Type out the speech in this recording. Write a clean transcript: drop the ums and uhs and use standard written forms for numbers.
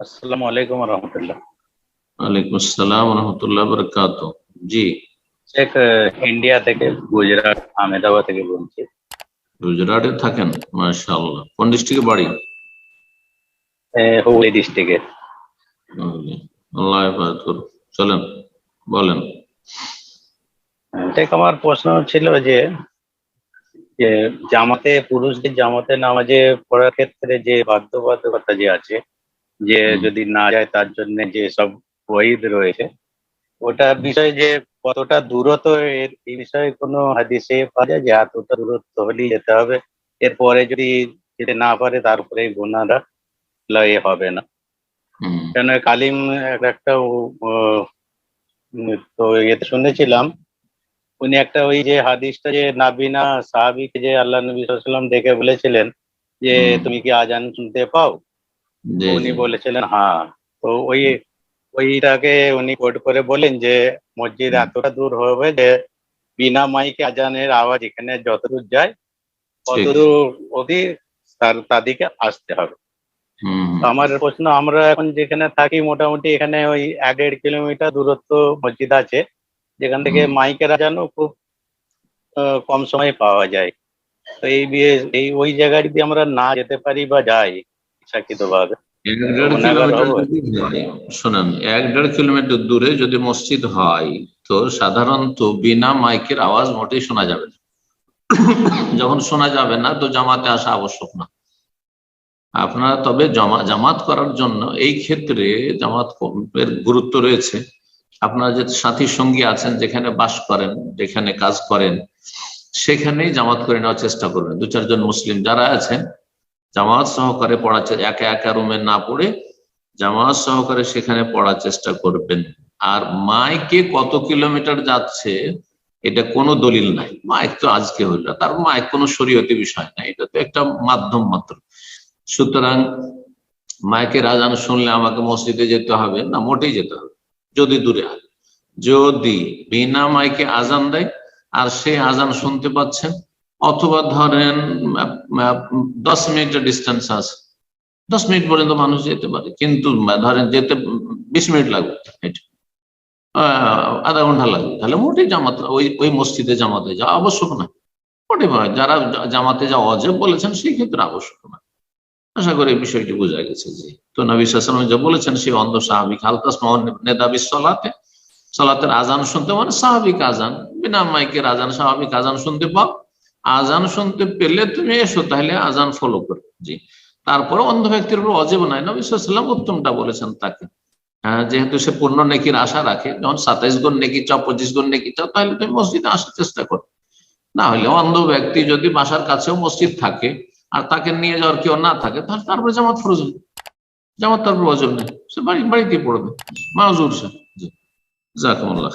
আসসালামু আলাইকুম রহমতুল্লাহ। ওয়ালাইকুম আসসালাম রহমতুল্লাহ বরকাতুহ। জি। শেখ ইন্ডিয়া থেকে গুজরাট আহমেদাবাদ থেকে বলছি। গুজরাটে থাকেন? মাশাআল্লাহ। কোন ডিস্ট্রিক্টে বাড়ি? হুগলি ডিস্ট্রিক্টে। বুঝলি। আল্লাহ হেফাজত করুন। চলেন, বলেন। শেখ আমার প্রশ্ন ছিল যে যে জামাতে পুরুষদের জামাতে নামাজে পড়ার ক্ষেত্রে যে বাধ্যবাধকতা যে আছে, যে হুম। যদি না যায় তার জন্য যে সব ওয়াইদ রয়েছে, ওটা বিষয়ে যে কতটা দূরত্ব, এই বিষয়ে কোনো হাদিসে পাওয়া যায় যে এতটা দূরত্ব হলেই যেতে হবে, এরপরে যদি যেতে না পারে তারপরে গুনাহটা হবে না? হুম। কেন কালিম একটা তো ইয়েতে শুনেছিলাম, উনি একটা ওই যে হাদিসটা যে নাবিনা সাহাবীকে যে আল্লাহ নবী সাল্লাল্লাহু আলাইহি ওয়াসাল্লাম ডেকে বলেছিলেন যে হুম। তুমি কি আজান শুনতে পাও? তো জি, উনি জি। বলেছিলেন হ্যাঁ। তো ওইটাকে উনি কোট করে বলেন যে মসজিদ হুম। এতটা দূর হবে যে বিনা মাইকে আজানের আওয়াজ এখানে যতদূর যায় ঠিক। ততদূর অবধি তাদেরকে আসতে হবে। হুম। তো আমার প্রশ্ন, আমরা এখন যেখানে থাকি মোটামুটি এখানে ওই 1-1.5 কিলোমিটার দূরত্ব মসজিদ আছে, যেখান থেকে হুম। মাইকের আজানও খুব কম সময়ে পাওয়া যায়। তো ওই জায়গায় যদি আমরা না যেতে পারি বা যাই ইচ্ছাকৃত ভাবে, এক তো দেড় গুনাহগার কিলোমিটার হবো? যদি হয়, শোনেন, 1-1.5 কিলোমিটার দূরে যদি মসজিদ হয়, তো সাধারণত বিনা মাইকের আওয়াজ মোটেই শোনা যাবে না। যখন শোনা যাবে না, তো জামাতে আসা আবশ্যক না। আপনারা তবে জামাত করার জন্য এই ক্ষেত্রে জামাত এর গুরুত্ব রয়েছে। আপনারা যে সাথী সঙ্গী আছেন, যেখানে বাস করেন, যেখানে কাজ করেন, সেখানেই জামাত করে নেওয়ার চেষ্টা করবেন। 2-4 জন মুসলিম যারা আছেন, জামাত সহকারে পড়ার একা একা রুমে না পড়ে জামাত সহকারে সেখানে পড়ার চেষ্টা করবেন। আর মাইকে কত কিলোমিটার যাচ্ছে, এটা কোনো দলিল নাই। মাইক তো আজকে হইলো, তার মাইক কোনো শরীয়তি বিষয় না, এটা তো একটা মাধ্যম মাত্র। সুতরাং মাইকের আজান শুনলে আমাকে মসজিদে যেতে হবে না, মোটেই যেতে হবে যদি দূরে হয়। যদি বিনা মাইকে আজান দেয় আর সে আজান শুনতে পাচ্ছেন, অথবা ধরেন 10 মিনিটের ডিস্টেন্স আছে, 10 মিনিট পর্যন্ত মানুষ যেতে পারে, কিন্তু ধরেন যেতে 20 মিনিট লাগবে, এটা আধা ঘন্টা লাগবে, তাহলে মোটেই জামাত ওই ওই মসজিদে জামাতে যাওয়া আবশ্যক না। মোটেই যারা জামাতে যাওয়া অজেব বলেছেন সেই ক্ষেত্রে আবশ্যক না। আশা করি এই বিষয়টি বোঝা গেছে। জি। তো নবী সাল্লাল্লাহু আলাইহি ওয়াসাল্লাম যা বলেছেন, সেই অন্ধ সাহাবী হালতাস নেদাবি সলাতে, সলাতের আজান শুনতে, মানে স্বাভাবিক আজান, বিনা মাইকের আজান, স্বাভাবিক আজান শুনতে পাও, আজান শুনতে পেলে তুমি এসো, তাহলে আজান ফলো করো। জি। তারপরে অন্ধ ব্যক্তির উপর অজেব নাই, নবী সাল্লাল্লাহু আলাইহি ওয়াসাল্লাম উত্তমটা বলেছেন তাকে। যেহেতু সে পূর্ণ নেকির আশা রাখে, যখন 27 গুণ নেকি চাও, 25 গুণ নেকি চাও, তাহলে তুমি মসজিদে আসার চেষ্টা করো। না হলে অন্ধ ব্যক্তি যদি বাসার কাছেও মসজিদ থাকে আর তাকে নিয়ে যাওয়ার কেউ না থাকে, তাহলে তারপরে জামাত ফরজ নেই, জামাত তার প্রয়োজন নেই, সে বাড়িতেই পড়বে, মাযুর সে। জি। জাযাকুমুল্লাহ।